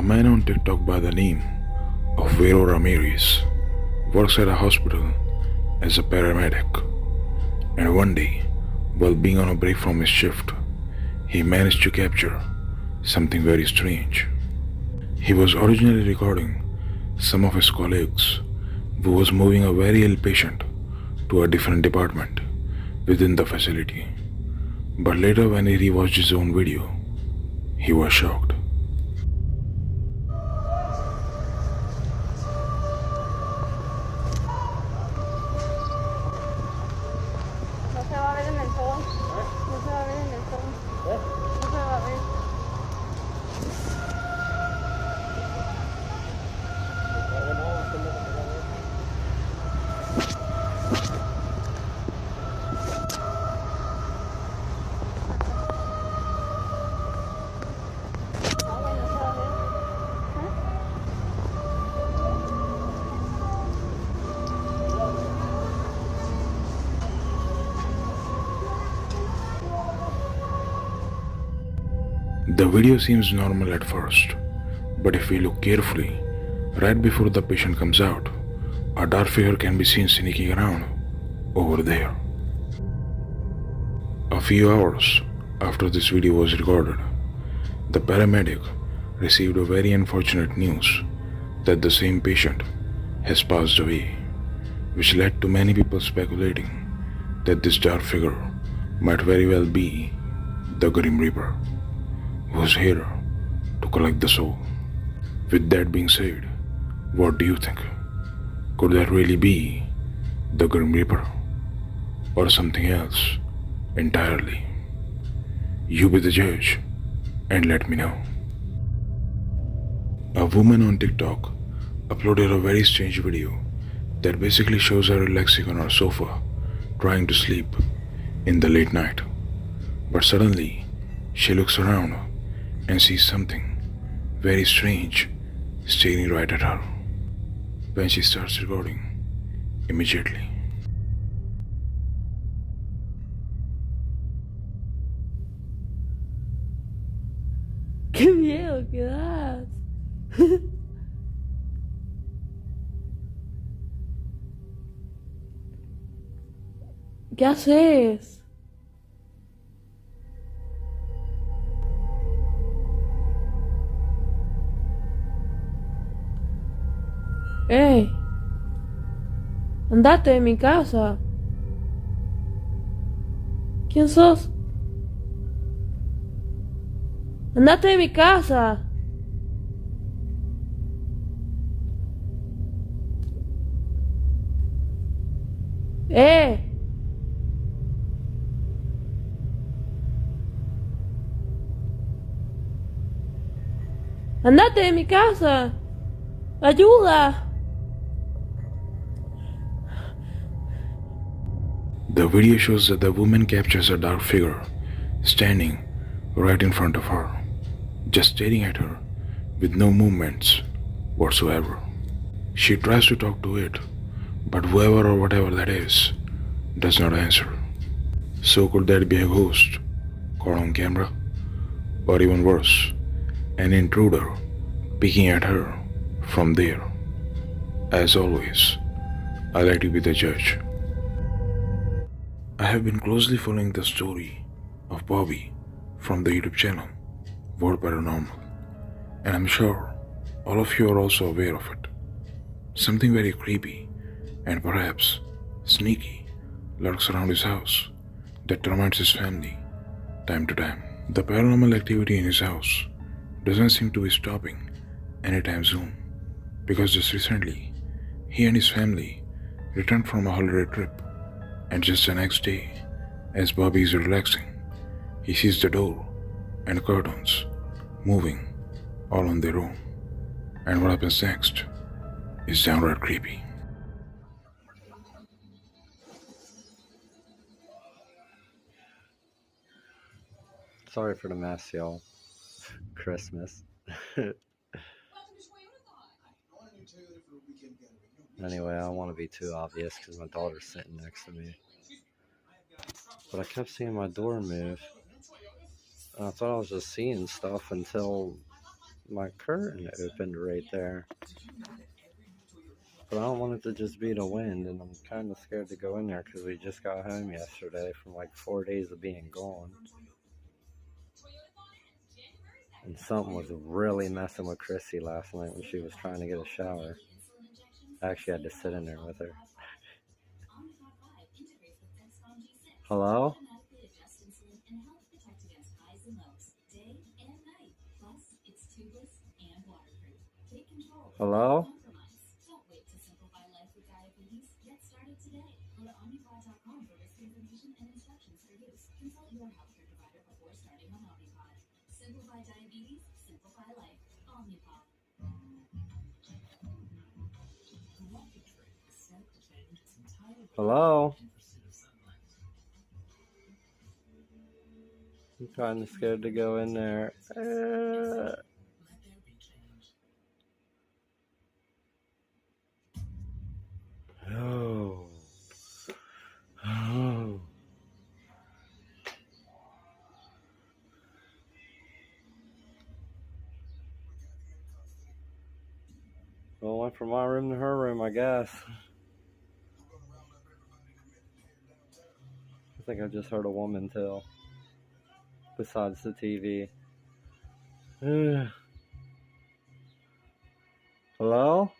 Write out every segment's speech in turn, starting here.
man on TikTok by the name of Vero Ramirez works at a hospital as a paramedic, and one day, while being on a break from his shift, he managed to capture something very strange. He was originally recording some of his colleagues who was moving a very ill patient to a different department within the facility. But later when he rewatched his own video, he was shocked. The video seems normal at first, but if we look carefully, right before the patient comes out, a dark figure can be seen sneaking around over there. A few hours after this video was recorded, the paramedic received a very unfortunate news that the same patient has passed away, which led to many people speculating that this dark figure might very well be the Grim Reaper, who's here to collect the soul. With that being said, what do you think? Could that really be the Grim Reaper or something else entirely? You be the judge and let me know. A woman on TikTok uploaded a very strange video that basically shows her relaxing on her sofa trying to sleep in the late night. But suddenly she looks around and sees something very strange staring right at her. When she starts recording immediately. ¡Qué miedo que das! ¿Qué haces? ¡Ey! ¡Andate de mi casa! ¿Quién sos? ¡Andate de mi casa! ¡Eh! ¡Andate de mi casa! ¡Ayuda! The video shows that the woman captures a dark figure standing right in front of her, just staring at her with no movements whatsoever. She tries to talk to it, but whoever or whatever that is does not answer. So could that be a ghost caught on camera? Or even worse, an intruder peeking at her from there? As always, I like to be the judge. I have been closely following the story of Bobby from the YouTube channel World Paranormal, and I'm sure all of you are also aware of it. Something very creepy and perhaps sneaky lurks around his house that torments his family time to time. The paranormal activity in his house doesn't seem to be stopping anytime soon, because just recently he and his family returned from a holiday trip, and just the next day, as Bobby is relaxing, he sees the door and curtains moving all on their own. And what happens next is downright creepy. Sorry for the mess, y'all. Christmas. Anyway, I don't want to be too obvious because my daughter's sitting next to me. But I kept seeing my door move. And I thought I was just seeing stuff until my curtain opened right there. But I don't want it to just be the wind, and I'm kind of scared to go in there because we just got home yesterday from like 4 days of being gone. And something was really messing with Chrissy last night when she was trying to get a shower. I actually had to sit in there with her. Hello? Hello? Hello? I'm kind of scared to go in there. Oh. Oh. Well, went from my room to her room, I guess. I think I just heard a woman tell. Besides the TV. Hello?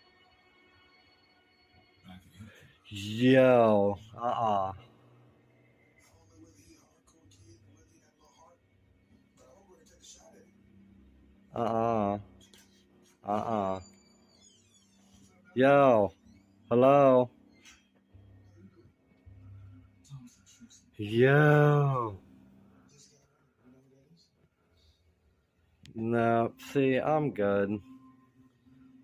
Yo. Uh-uh. Uh-uh. Uh-uh. Yo. Hello? Yo. No, see, I'm good.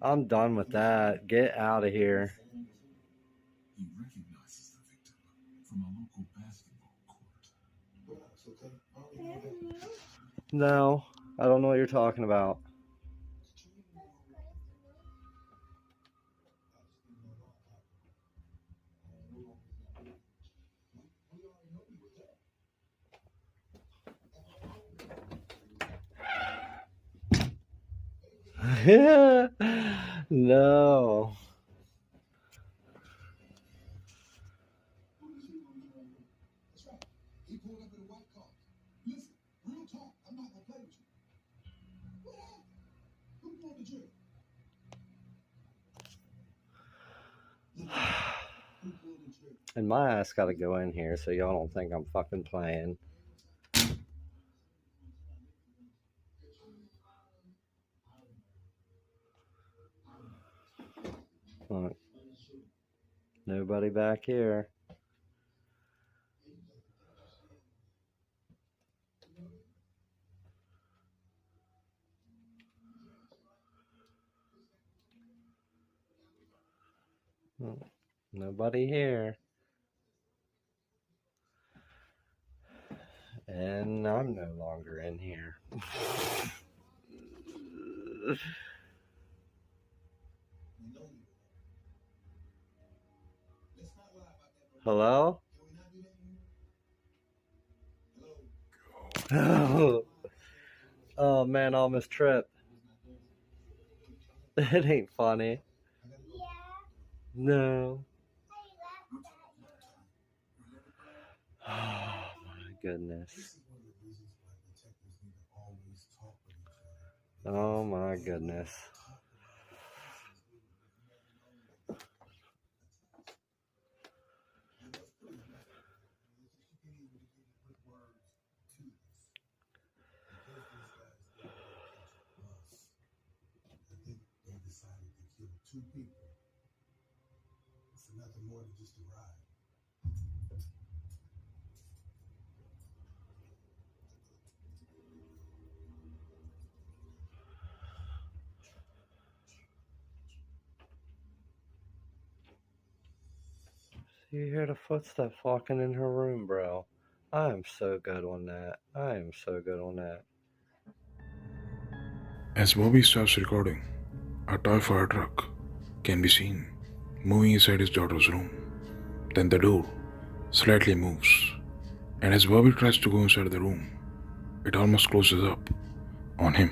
I'm done with that. Get out of here. He recognizes the victim from a local basketball court. No, I don't know what you're talking about. No. And my ass gotta go in here so y'all don't think I'm fucking playing. Look. Nobody back here. Nobody here. And I'm no longer in here. Hello? Oh, oh man, I almost tripped. It ain't funny. No. Oh my goodness. Oh my goodness. Two people. It's nothing more than just a ride. You hear the footsteps walking in her room, bro. I am so good on that. I am so good on that. As Bobby stops recording, a toy fire truck can be seen moving inside his daughter's room. Then the door slightly moves, and as Bobby tries to go inside the room, it almost closes up on him.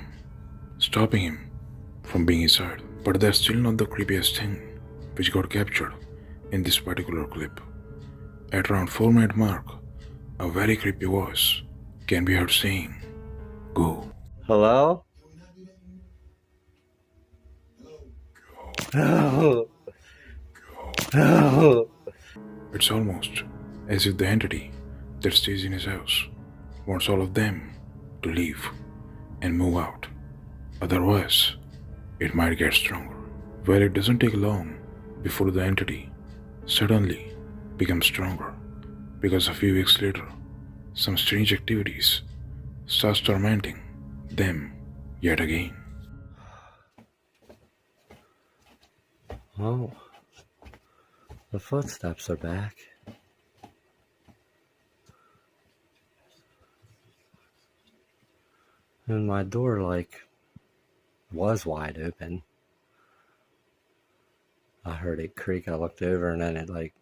stopping him from being inside. But that's still not the creepiest thing which got captured in this particular clip. At around 4-minute mark, a very creepy voice can be heard saying, "Go." Hello? No. No. It's almost as if the entity that stays in his house wants all of them to leave and move out. Otherwise, it might get stronger. Well, it doesn't take long before the entity suddenly becomes stronger, because a few weeks later, some strange activities starts tormenting them yet again. Oh, the footsteps are back. And my door, was wide open. I heard it creak. I looked over and then it,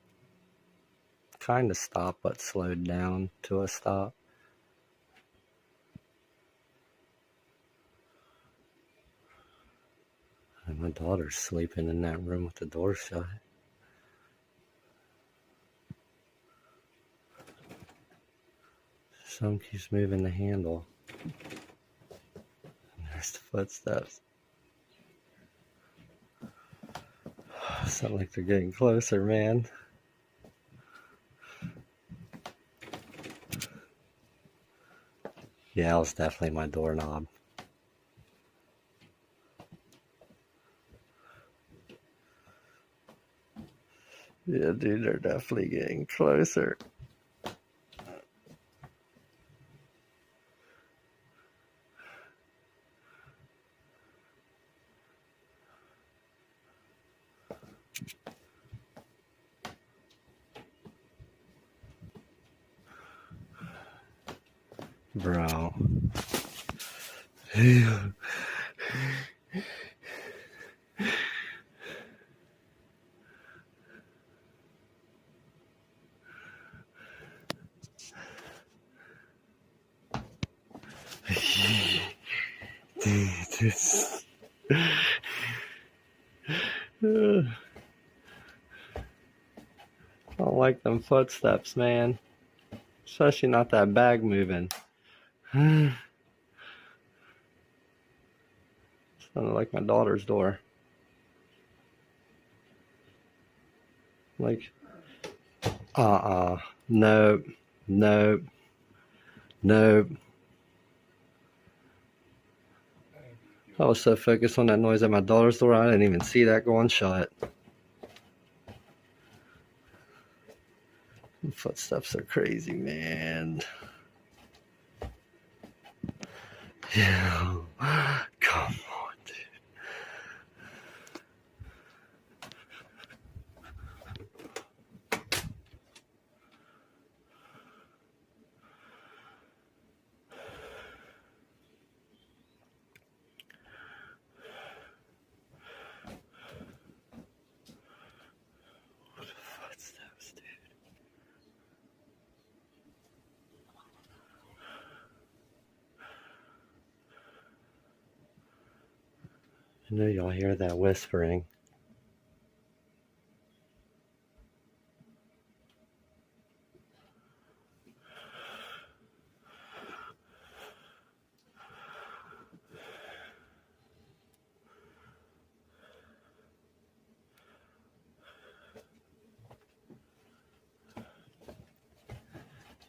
kind of stopped but slowed down to a stop. And my daughter's sleeping in that room with the door shut. Someone keeps moving the handle. And there's the footsteps. Sound like they're getting closer, man. Yeah, it was definitely my doorknob. Yeah, dude, they're definitely getting closer. Bro. Dude, this... I don't like them footsteps, man. Especially not that bag moving. Sounded like my daughter's door. Like, nope, nope, nope. I was so focused on that noise at my daughter's door, I didn't even see that going shut. Footsteps are crazy, man. Yeah, come on, dude. What the footsteps, dude? I know y'all hear that whispering.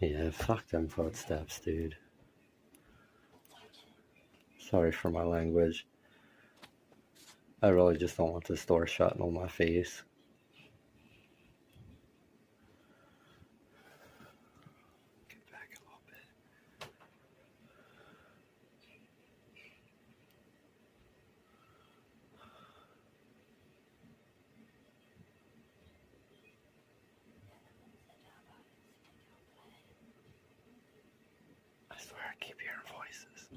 Yeah, fuck them footsteps, dude. Sorry for my language. I really just don't want this door shutting on my face. Get back a little bit. I swear I keep hearing voices.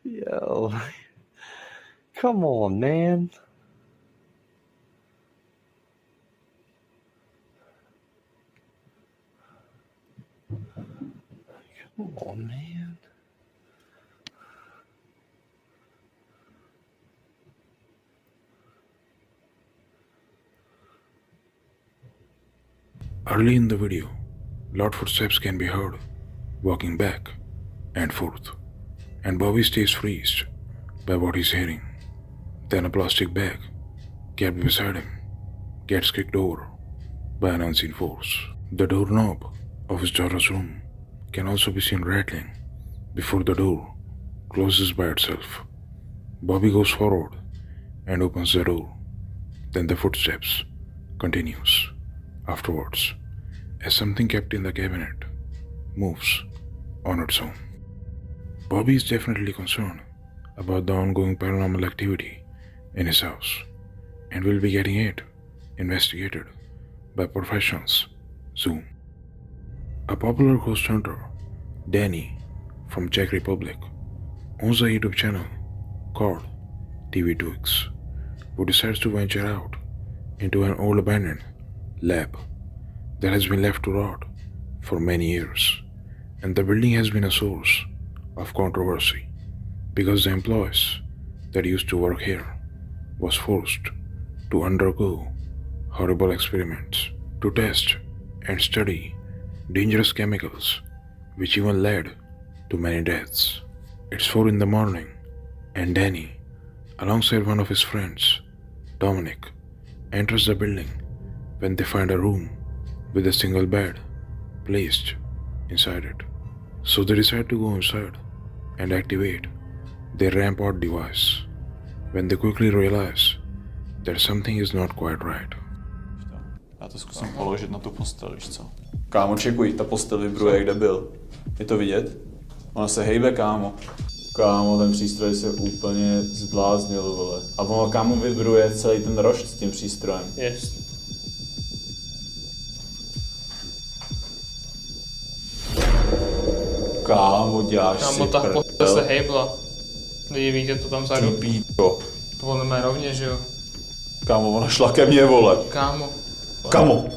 Yo, Come on, man. Come on, man. Early in the video, loud footsteps can be heard, walking back and forth, and Bobby stays freezed by what he's hearing. Then a plastic bag kept beside him gets kicked over by an unseen force. The doorknob of his daughter's room can also be seen rattling before the door closes by itself. Bobby goes forward and opens the door. Then the footsteps continues afterwards as something kept in the cabinet moves on its own. Bobby is definitely concerned about the ongoing paranormal activity in his house and will be getting it investigated by professionals soon. A popular ghost hunter, Danny from Czech Republic, owns a YouTube channel called TV Twigs, who decides to venture out into an old abandoned lab that has been left to rot for many years, and the building has been a source of controversy because the employees that used to work here was forced to undergo horrible experiments to test and study dangerous chemicals, which even led to many deaths. It's 4 in the morning, and Danny, alongside one of his friends, Dominic, enters the building when they find a room with a single bed placed inside it. So they decide to go inside and activate their rampart device when they quickly realize that something is not quite right. Já to zkusím položit na tu postel, víš co? Kámo, čekuj, ta postel vibruje, kde byl. Je to vidět? Ona se hejbe, kámo. Kámo, ten přístroj se úplně zbláznil, vole. A ono, kámo, vibruje celý ten rošt s tím přístrojem. Jest. Kámo, děláš Kámo, si ta prdel. postel se hejbla. Lidi, víte to tam vzadu? Ty píčo. To ono má rovně, že jo? Kámo, ona šla ke mně, vole. Kámo. Kamo.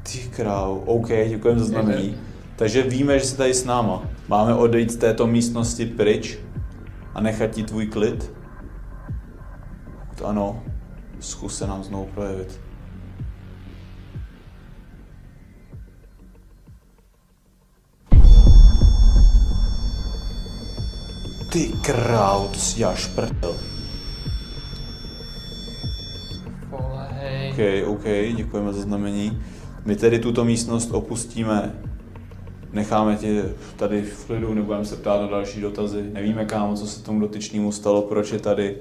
Ty krávo, OK, děkujeme za znamení. Takže víme, že jsi tady s náma. Máme odejít z této místnosti pryč a nechat ti tvůj klid? Ano, zkus se nám znovu projevit. Ty krávo, to si děláš prdel. Vole, hej. OK, děkujeme za znamení. My tedy tuto místnost opustíme. Necháme tě tady v klidu, nebudeme se ptát na další dotazy. Nevíme, kámo, co se tomu dotyčnému stalo, proč je tady.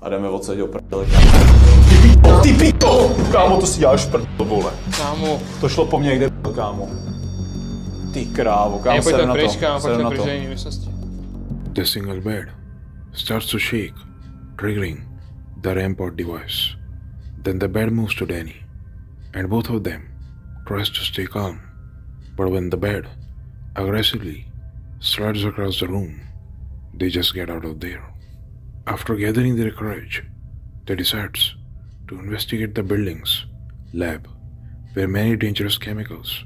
A jdeme odsaď o prdele, kámo. Ty pito! Kámo, to si děláš prdel, vole. Kámo. To šlo po mně, kde byl, kámo. Ty krávo, kámo, Pojďme pryč, kámo, sedem pojďme na to. pryč do jiný místnosti. The single bed starts to shake, triggering the rampart device. Then the bed moves to Danny, and both of them tries to stay calm. But when the bed aggressively slides across the room, they just get out of there. After gathering their courage, they decides to investigate the building's lab, where many dangerous chemicals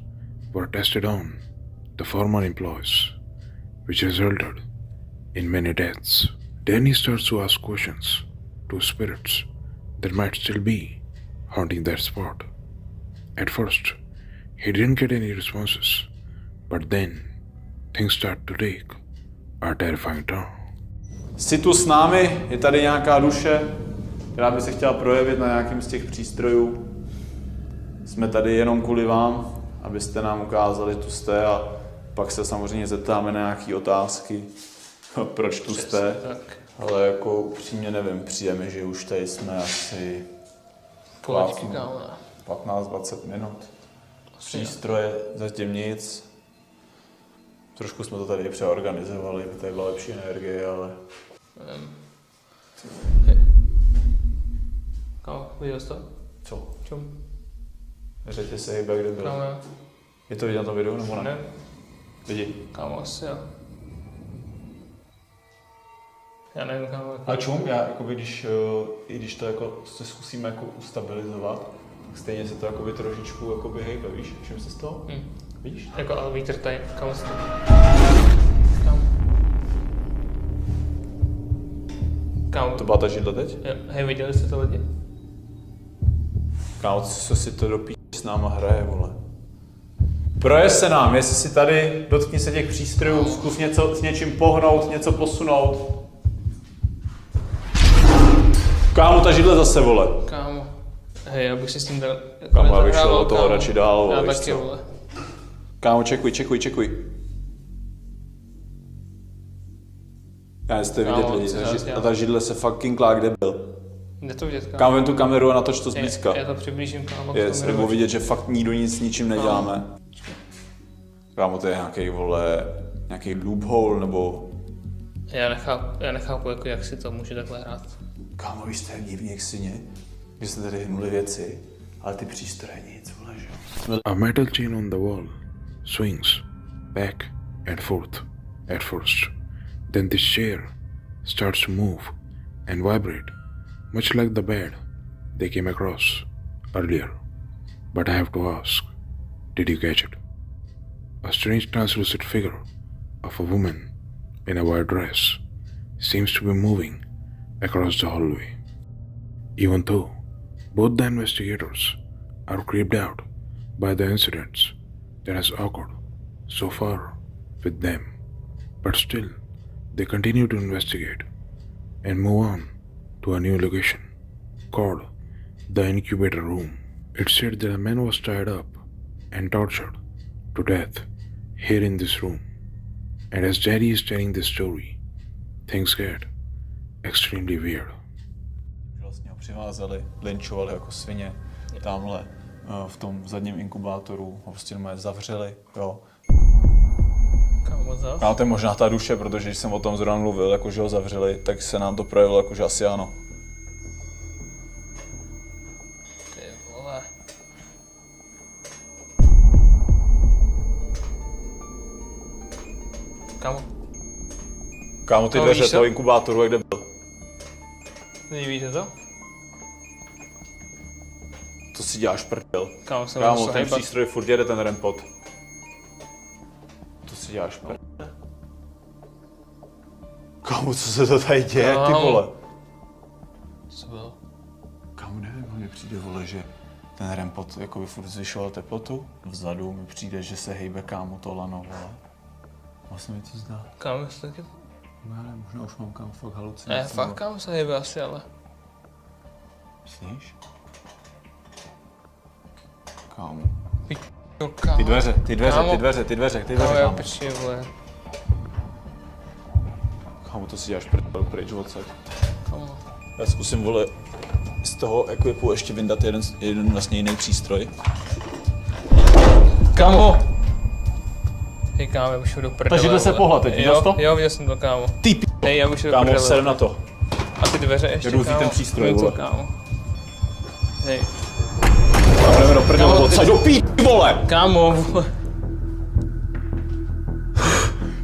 were tested on the former employees, which resulted in many deaths. Danny starts to ask questions to spirits that might still be haunting that spot. At first, he didn't get any responses, but then things start to take a terrifying turn. Jsi tu s námi, je tady nějaká duše, která by se chtěla projevit na nějakém z těch přístrojů. Jsme tady jenom kvůli vám, abyste nám ukázali, tu jste, a pak se samozřejmě zeptáme na nějaké otázky, proč tu jste. Tak. Ale jako upřímně nevím, přijeme, že už tady jsme asi Půlečky, kámo. 15-20 minut. Přístroje, zatím nic. Trošku jsme to tady přeorganizovali, aby tady byla lepší energie, ale... Kámo, viděl jsi to? Co? Čum? Řetě se hýbe, kde byl. Kámo, jo. Je to vidět na tom videu, nebo ne? Ne. Vidí. Kámo, asi jo. Já nevím, kam. A čum, já jakoby, i když to jako se zkusíme jako ustabilizovat, tak stejně se to jakoby trošičku jakoby hejbe, víš, všem se z toho? Víš? Jako ale vítr tady, kam se to? Kam? To byla ta židle teď? Jo. Hej, viděli jste to lidi? Kámo, co si to do s náma hraje, vole. Projez se nám, jestli si tady, dotkni se těch přístrojů, zkus něco s něčím pohnout, něco posunout. Kámo, ta židle zase, vole. Kámo. Hej, já bych si s tím dal... Kámo, já bych šel do toho radši dál, vole, já víš taky, co? vole. Kámo, čekuj. Já jste vidět Kámo, lidi, co já dělám? a ta židle se fucking klá, kde byl. Jde to vidět, kámo. Kámo, jen tu kameru a natoč to zblízka. Já to přiblížím, kámo. Yes, nebo vidět, že fakt nikdo nic s ničím neděláme. Kámo, to je nějaký, vole, nějaký loophole, nebo... Já nechápu, jako, jak si to může takhle hrát. Kámo, víš, to je divný jak syně, že jste tady hnuli věci, ale ty přístroje nic, vole, že jo. A metal chain on the wall swings back and forth at first. Then this chair starts to move and vibrate, much like the bed they came across earlier. But I have to ask, did you catch it? A strange translucent figure of a woman in a white dress seems to be moving across the hallway. Even though both the investigators are creeped out by the incidents that has occurred so far with them, but still they continue to investigate and move on to a new location called the incubator room. It's said that a man was tied up and tortured to death here in this room, and as Daddy is telling this story, things get extremely weird. Vlastně ho přivázeli, lynčovali jako svině, tamhle v tom zadním inkubátoru ho prostě normálně zavřeli, jo. Kámo, zas? A to je možná ta duše, protože když jsem o tom zrovna mluvil, jako že ho zavřeli, tak se nám to projevilo, jako že asi ano. Ty vole. Kámo, Kámo, ty No, dveře víš co? toho inkubátoru, jak kde byl? nevíte to? To si děláš prdel. Kámo, jsem Kámo, musel ten hejbat. přístroj furt jede, ten rempot. To si děláš prdel. Kámo, co se to tady děje, ty Kámo. vole? Co bylo? Kámo, nevím, mně přijde, vole, že ten rempot jakoby furt zvyšoval teplotu. Vzadu mi přijde, že se hejbe, kámo, to lano, vole. Vlastně mi to zdá. Kámo, jestli taky... Já nevím, možná už mám kámo fakt Ne, halucinace. fakt kámo se hejbe asi, ale... Myslíš? Kámo. Jo, kámo. Ty dveře, Kámo. ty dveře, Kámo, já kámo. pečím, vole. Kámo, to si děláš prdel pryč odsaď. Kámo. Já zkusím, vole, z toho ekvipu ještě vyndat jeden vlastně jiný přístroj. Kámo! Hej, kámo, já už jdu do prdele. Ta židle se vole. pohla teď, viděl jsi to? Jo, viděl jsem to, kámo. Ty p***, Hej, já už jdu do kámo, prdele. sedem na to. A ty dveře ještě, Jdu vzít kámo. ten přístroj, Jdu to, vole. kámo. Hej. A jdeme do prdele, Kámo, odsaď do p***, vole! Kámo, vole.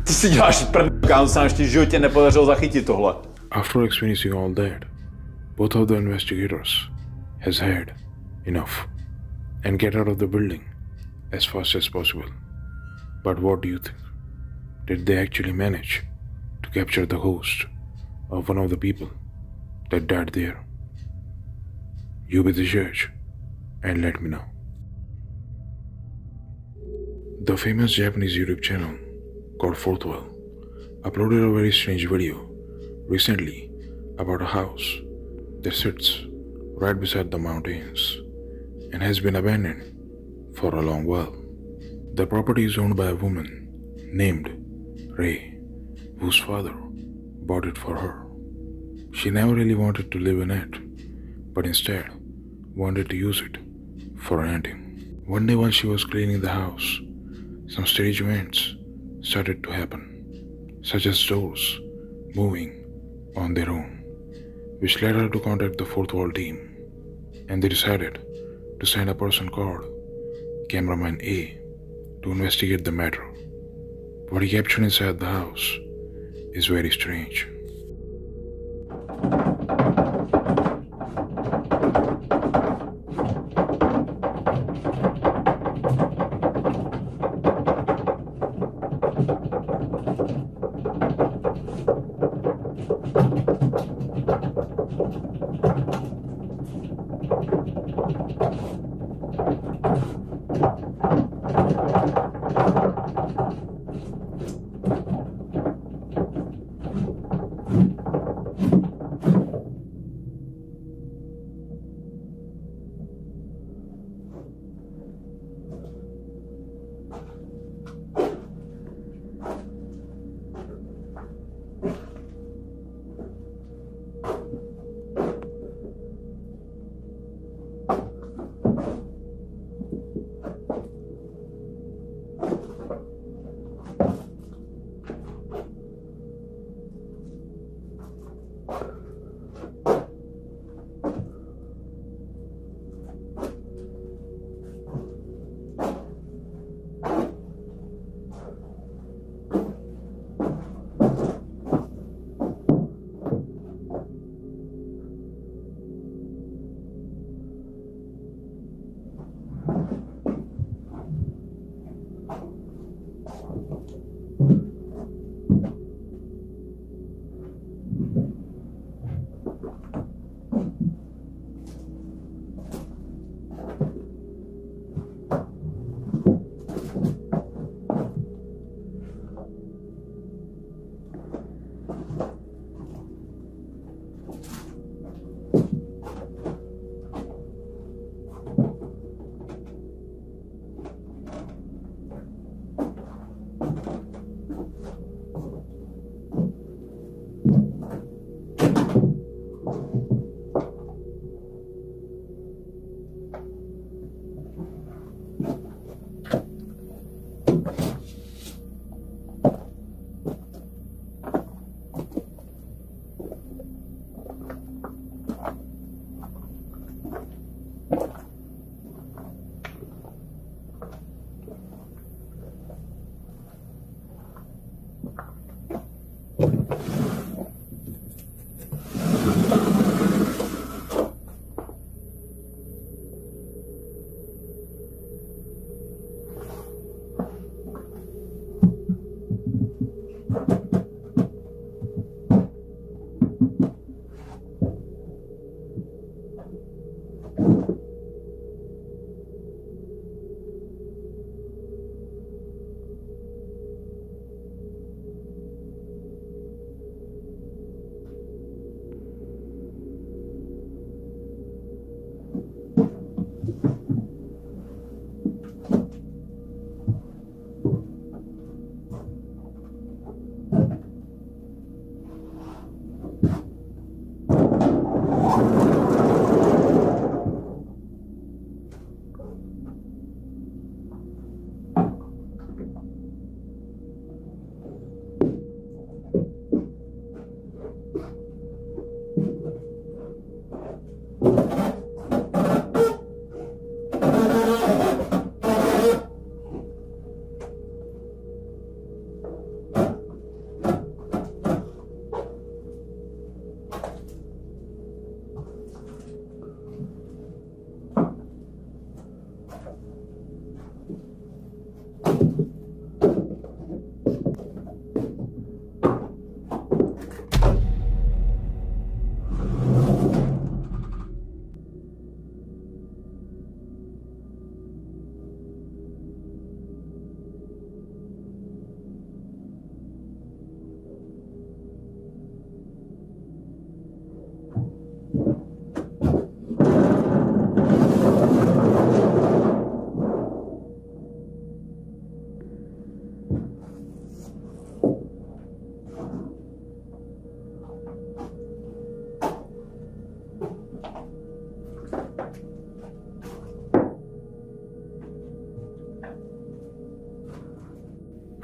Ty si děláš prdel, kámo, se nám ještě v životě nepodařilo zachytit tohle. After experiencing all that, both of the investigators has had enough and get out of the building as fast as possible. But what do you think? Did they actually manage to capture the ghost of one of the people that died there? You be the judge and let me know. The famous Japanese YouTube channel called Fourthwell uploaded a very strange video recently about a house that sits right beside the mountains and has been abandoned for a long while. The property is owned by a woman named Ray, whose father bought it for her. She never really wanted to live in it, but instead wanted to use it for renting. One day while she was cleaning the house, some strange events started to happen, such as doors moving on their own, which led her to contact the Fourth Wall team, and they decided to send a person called Cameraman A to investigate the matter. What he captured inside the house is very strange.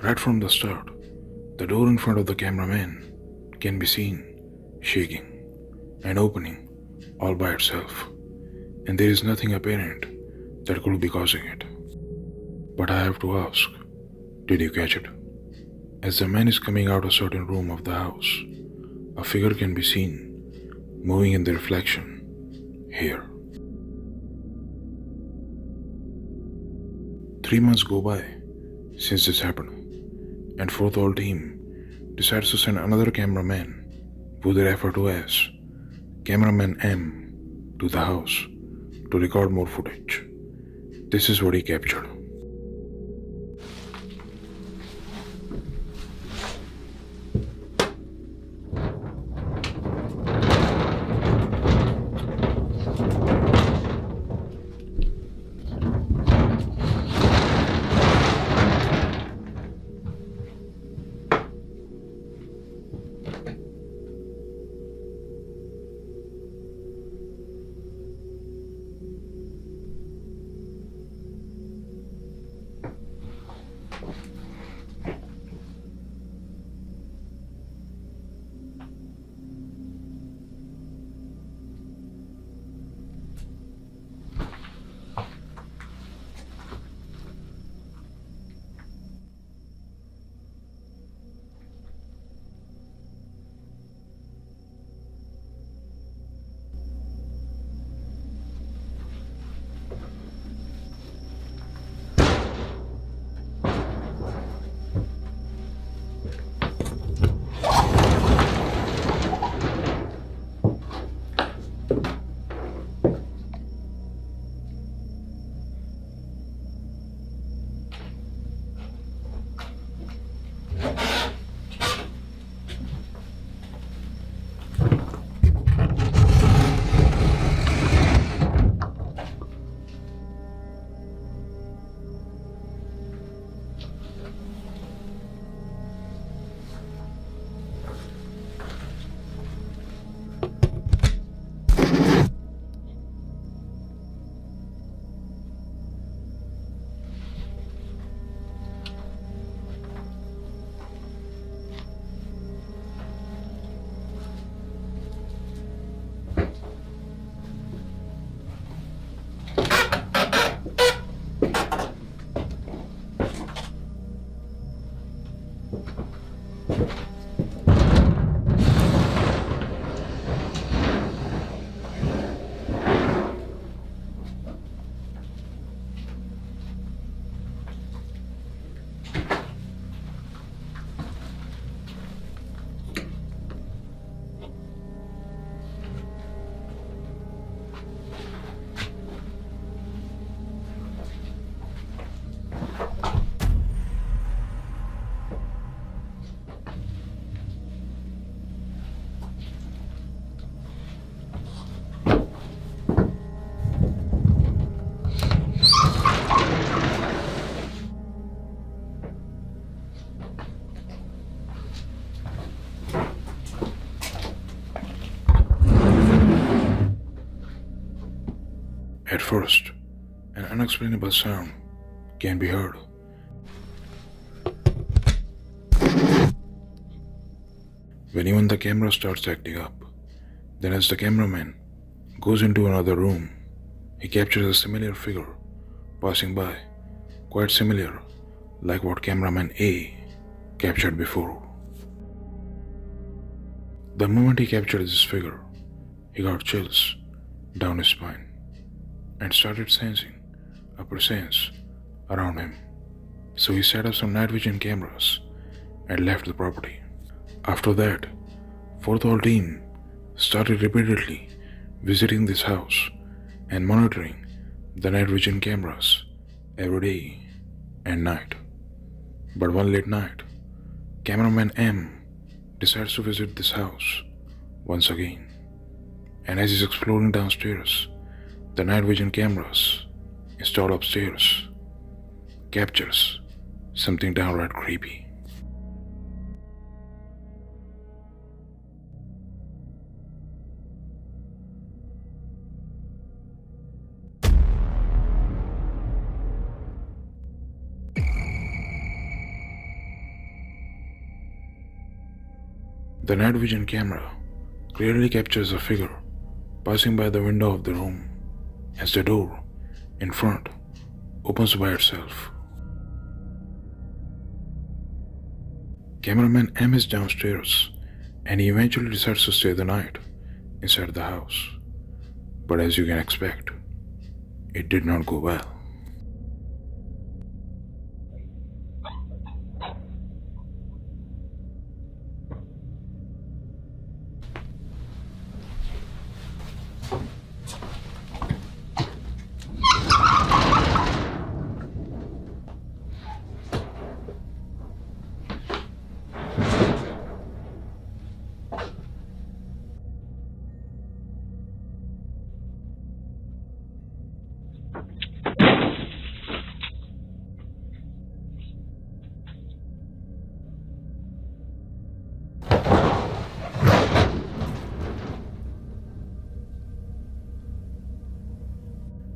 Right from the start, the door in front of the cameraman can be seen shaking and opening all by itself, and there is nothing apparent that could be causing it. But I have to ask, did you catch it? As the man is coming out of a certain room of the house, a figure can be seen moving in the reflection here. 3 months go by since this happened, and Fourth All Team decides to send another cameraman, who they refer to as Cameraman M, to the house to record more footage. This is what he captured. At first, an unexplainable sound can be heard. When even the camera starts acting up, then as the cameraman goes into another room, he captures a similar figure passing by, quite similar like what cameraman A captured before. The moment he captured this figure, he got chills down his spine and started sensing a presence around him. So he set up some night vision cameras and left the property. After that, fourth hall team started repeatedly visiting this house and monitoring the night vision cameras every day and night. But one late night, cameraman M decides to visit this house once again. And as he's exploring downstairs, the night vision cameras installed upstairs captures something downright creepy. The night vision camera clearly captures a figure passing by the window of the room as the door in front opens by itself. Cameraman M is downstairs and he eventually decides to stay the night inside the house. But as you can expect, it did not go well.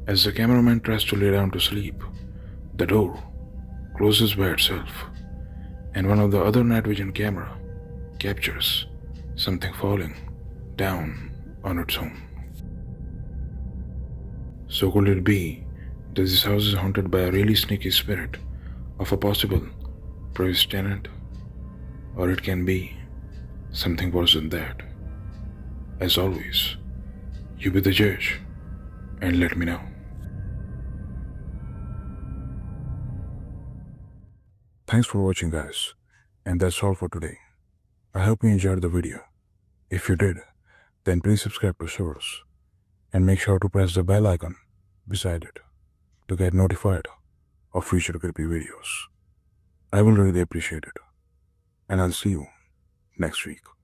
As the cameraman tries to lay down to sleep, the door closes by itself, and one of the other night vision camera captures something falling down on its own. So could it be that this house is haunted by a really sneaky spirit of a possible previous tenant? Or it can be something worse than that. As always, you be the judge and let me know. Thanks for watching, guys, and that's all for today. I hope you enjoyed the video. If you did, then please subscribe to Shivers and make sure to press the bell icon beside it to get notified of future creepy videos. I will really appreciate it, and I'll see you next week.